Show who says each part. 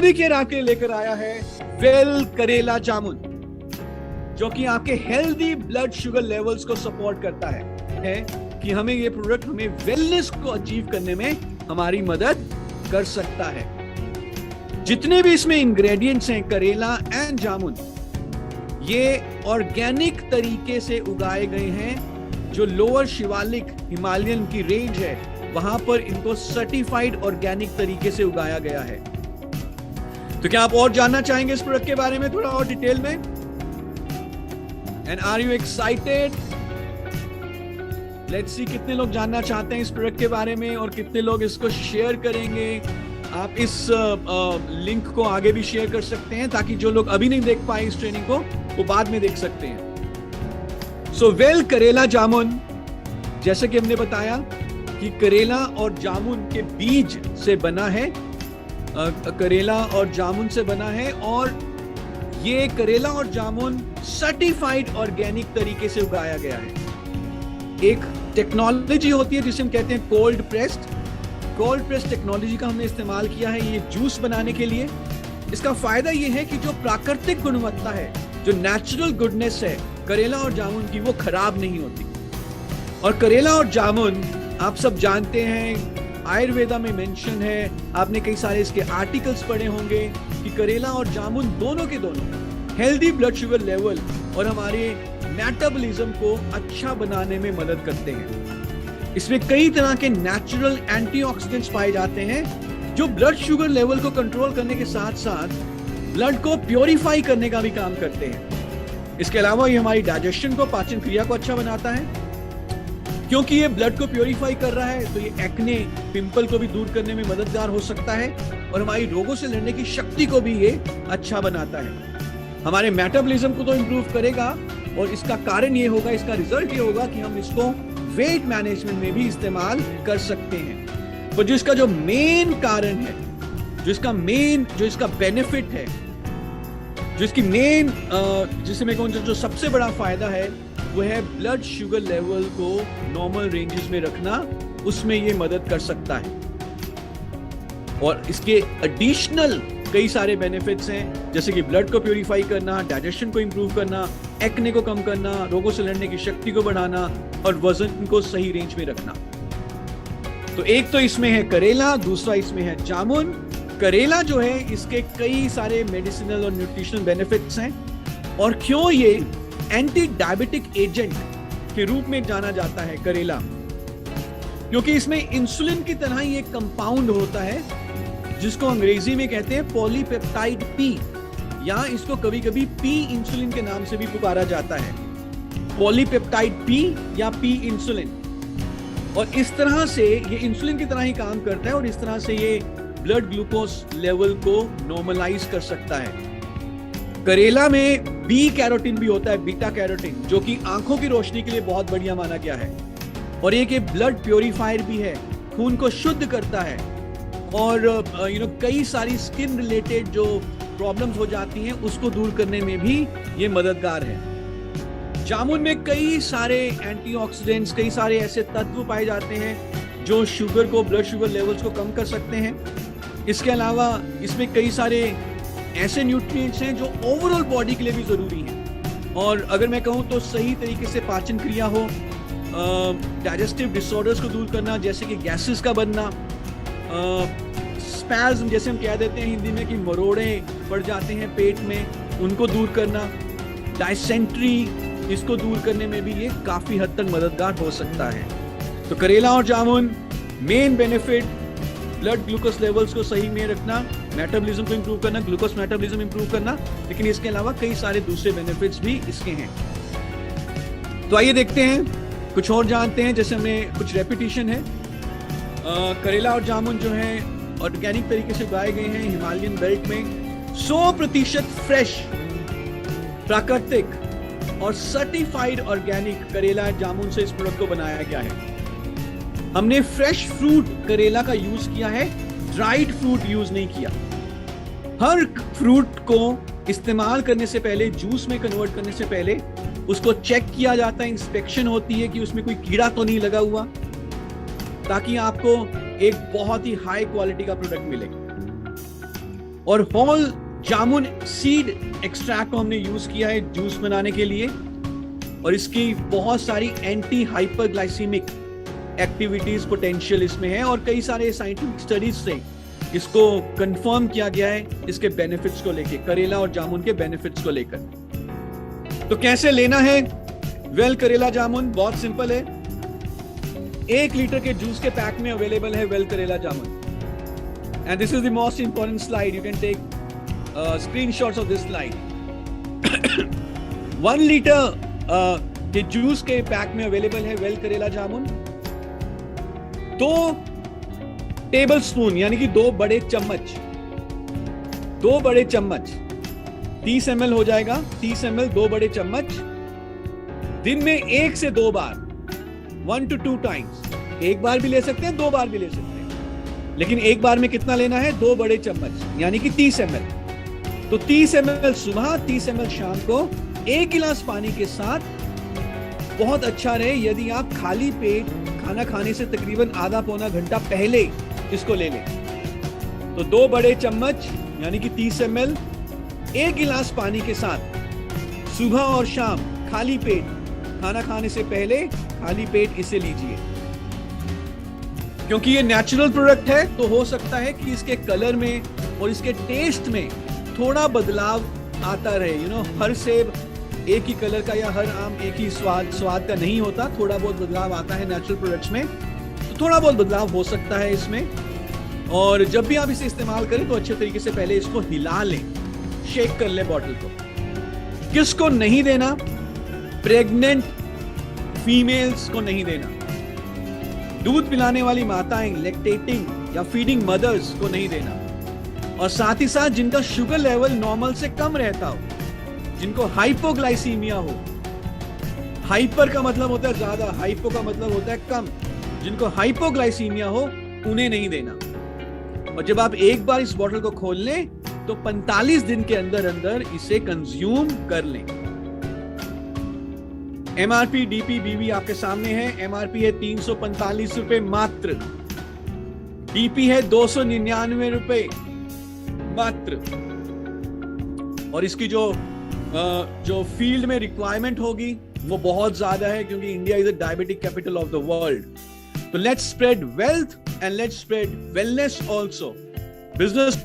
Speaker 1: Care आपके लिए लेकर आया है वेल करेला जामुन, जो कि आपके हेल्दी ब्लड शुगर लेवल्स को सपोर्ट करता है कि हमें ये प्रोडक्ट हमें वेलनेस को अचीव करने में हमारी मदद कर सकता है। जितने भी इसमें इंग्रेडिएंट्स हैं करेला एंड जामुन, ये ऑर्गेनिक तरीके से उगाए गए हैं। जो लोअर शिवालिक हिमालयन की रेंज है वहां पर इनको सर्टिफाइड ऑर्गेनिक तरीके से उगाया गया है। तो क्या आप और जानना चाहेंगे इस प्रोडक्ट के बारे में थोड़ा और डिटेल में? And are you excited? Let's see कितने लोग जानना चाहते हैं इस प्रोडक्ट के बारे में और कितने लोग इसको शेयर करेंगे। आप इस लिंक को आगे भी शेयर कर सकते हैं ताकि जो लोग अभी नहीं देख पाए इस ट्रेनिंग को वो बाद में देख सकते हैं। सो वेल करेला जामुन, जैसे कि हमने बताया कि करेला और जामुन के बीज से बना है, करेला और जामुन से बना है, और ये करेला और जामुन सर्टिफाइड ऑर्गेनिक तरीके से उगाया गया है। एक टेक्नोलॉजी होती है जिसे हम कहते हैं कोल्ड प्रेस्ड टेक्नोलॉजी का हमने इस्तेमाल किया है ये जूस बनाने के लिए। इसका फायदा ये है कि जो प्राकृतिक गुणवत्ता है, जो नेचुरल गुडनेस है करेला और जामुन की, वो खराब नहीं होती। और करेला और जामुन आप सब जानते हैं, आयुर्वेदा में मेंशन है, आपने कई सारे इसके आर्टिकल्स पढ़े होंगे कि करेला और जामुन दोनों के दोनों हेल्दी ब्लड शुगर लेवल और हमारे मेटाबॉलिज्म को अच्छा बनाने में मदद करते हैं। इसमें कई तरह के नेचुरल एंटीऑक्सीडेंट्स पाए जाते हैं जो ब्लड शुगर लेवल को कंट्रोल करने के साथ साथ ब्लड को प्योरीफाई करने का भी काम करते हैं। इसके अलावा ये हमारी डाइजेशन को, पाचन क्रिया को अच्छा बनाता है। क्योंकि ये ब्लड को प्योरीफाई कर रहा है तो ये एक्ने, पिंपल को भी दूर करने में मददगार हो सकता है और हमारी रोगों से लड़ने की शक्ति को भी ये अच्छा बनाता है। हमारे मेटाबॉलिज्म को तो इंप्रूव करेगा और इसका कारण ये होगा, इसका रिजल्ट ये होगा कि हम इसको वेट मैनेजमेंट में भी इस्तेमाल कर सकते हैं। तो जो इसका जो मेन कारण है, जो इसका बेनिफिट है, जो इसकी मेन जिसे मैं कहूँ जो सबसे बड़ा फायदा है वो है ब्लड शुगर लेवल को नॉर्मल रेंजेस में रखना। उसमें ये मदद कर सकता है और इसके एडिशनल कई सारे बेनिफिट्स हैं, जैसे कि ब्लड को प्यूरिफाई करना, डाइजेशन को इंप्रूव करना, एक्ने को कम करना, रोगों से लड़ने की शक्ति को बढ़ाना और वजन को सही रेंज में रखना। तो एक तो इसमें है करेला, दूसरा इसमें है जामुन। करेला जो है इसके कई सारे मेडिसिनल और न्यूट्रिशनल बेनिफिट्स हैं। और क्यों ये एंटी डायबिटिक एजेंट के रूप में जाना जाता है करेला? क्योंकि इसमें इंसुलिन की तरह ही एक कंपाउंड होता है जिसको अंग्रेजी में कहते हैं पॉलीपेप्टाइड पी, या इसको कभी कभी पी इंसुलिन के नाम से भी पुकारा जाता है। पॉलीपेप्टाइड पी या पी इंसुलिन। और इस तरह से ये इंसुलिन की तरह ही काम करता है और इस तरह से ये ब्लड ग्लूकोज लेवल को नॉर्मलाइज कर सकता है। करेला में बी कैरोटीन भी होता है, बीटा कैरोटीन, जो कि आंखों की रोशनी के लिए बहुत बढ़िया माना गया है। और एक ब्लड प्योरीफायर भी है, खून को शुद्ध करता है और कई सारी स्किन रिलेटेड जो प्रॉब्लम्स हो जाती हैं उसको दूर करने में भी ये मददगार है। जामुन में कई सारे एंटीऑक्सीडेंट्स, कई सारे ऐसे तत्व पाए जाते हैं जो शुगर को, ब्लड शुगर लेवल्स को कम कर सकते हैं। इसके अलावा इसमें कई सारे ऐसे न्यूट्रिएंट्स हैं जो ओवरऑल बॉडी के लिए भी जरूरी हैं। और अगर मैं कहूँ तो सही तरीके से पाचन क्रिया हो, डाइजेस्टिव डिसऑर्डर्स को दूर करना, जैसे कि गैसेस का बनना, स्पैज्म जैसे हम कह देते हैं हिंदी में कि मरोड़े पड़ जाते हैं पेट में, उनको दूर करना, डायसेंट्री, इसको दूर करने में भी ये काफी हद तक मददगार हो सकता है। तो करेला और जामुन main benefit blood glucose levels को सही में रखना, मेटाबॉलिज्म को इंप्रूव करना, ग्लूकोज मेटाबॉलिज्म इंप्रूव करना, लेकिन इसके अलावा कई सारे दूसरे बेनिफिट्स भी इसके हैं। तो आइए देखते हैं, कुछ और जानते हैं। जैसे हमें कुछ रेपिटेशन है। करेला और जामुन जो है ऑर्गेनिक तरीके से उगाए गए हैं हिमालयन बेल्ट में। 100% फ्रेश, प्राकृतिक और सर्टिफाइड ऑर्गेनिक करेला जामुन से इस प्रोडक्ट को बनाया गया है। हमने फ्रेश फ्रूट करेला का यूज किया है, ड्राइड फ्रूट यूज नहीं किया। हर फ्रूट को इस्तेमाल करने से पहले, जूस में कन्वर्ट करने से पहले उसको चेक किया जाता है, इंस्पेक्शन होती है कि उसमें कोई कीड़ा तो नहीं लगा हुआ, ताकि आपको एक बहुत ही हाई क्वालिटी का प्रोडक्ट मिले। और होल जामुन सीड एक्सट्रैक्ट को हमने यूज किया है जूस बनाने के लिए, और इसकी बहुत सारी एंटी हाइपरग्लाइसीमिक एक्टिविटीज पोटेंशियल इसमें है, और कई सारे साइंटिफिक स्टडीज से इसको कंफर्म किया गया है इसके बेनिफिट्स को लेके, करेला और जामुन के बेनिफिट्स को लेकर। तो कैसे लेना है वेल करेला जामुन? बहुत सिंपल है। 1 लीटर के जूस के पैक में अवेलेबल है वेल करेला जामुन, and this is the most important slide, you can take screenshots of this slide. 1 litre के जूस के पैक में अवेलेबल है वेल करेला जामुन। 2 टेबल स्पून यानी कि 2 बड़े चम्मच 30 ml हो जाएगा। 30 ml 2 बड़े चम्मच, दिन में 1 से 2 बार, 1 to 2 टाइम्स। एक बार भी ले सकते हैं, 2 बार भी ले सकते हैं, लेकिन एक बार में कितना लेना है? 2 बड़े चम्मच यानी कि 30 ml। तो 30 ml सुबह, 30 ml शाम को, 1 गिलास पानी के साथ। बहुत अच्छा रहे यदि आप खाली पेट खाना खाने से तकरीबन आधा पौना घंटा पहले इसको ले लें। तो 2 बड़े चम्मच यानी कि 30 ml 1 गिलास पानी के साथ सुबह और शाम खाली पेट, खाना खाने से पहले खाली पेट इसे लीजिए। क्योंकि ये नेचुरल प्रोडक्ट है तो हो सकता है कि इसके कलर में और इसके टेस्ट में थोड़ा बदलाव आता रहे। हर सेब एक ही कलर का या हर आम एक ही स्वाद का नहीं होता, थोड़ा बहुत बदलाव आता है नेचुरल प्रोडक्ट्स में, तो थोड़ा बहुत बदलाव हो सकता है इसमें। और जब भी आप इसे इस्तेमाल करें तो अच्छे तरीके से पहले इसको हिला लें, शेक कर लें बॉटल को। किसको नहीं देना? प्रेग्नेंट फीमेल्स को नहीं देना, दूध पिलाने वाली माताएं, लैक्टेटिंग या फीडिंग मदर्स को नहीं देना, और साथ ही साथ जिनका शुगर लेवल नॉर्मल से कम रहता हो, जिनको हाइपोग्लाइसीमिया हो। हाइपर का मतलब होता है ज्यादा, हाइपो का मतलब होता है कम। जिनको हाइपोग्लाइसीमिया हो उन्हें नहीं देना। और जब आप एक बार इस बोतल को खोल लें तो 45 दिन के अंदर अंदर इसे कंज्यूम कर लें। एमआरपी डीपी आपके सामने है। एमआरपी है 345 रुपए मात्र, डीपी है 299 रुपए मात्र। और इसकी जो फील्ड में रिक्वायरमेंट होगी वो बहुत ज्यादा है, क्योंकि India is the diabetic capital of the world. तो let's spread wealth and let's spread wellness also. Business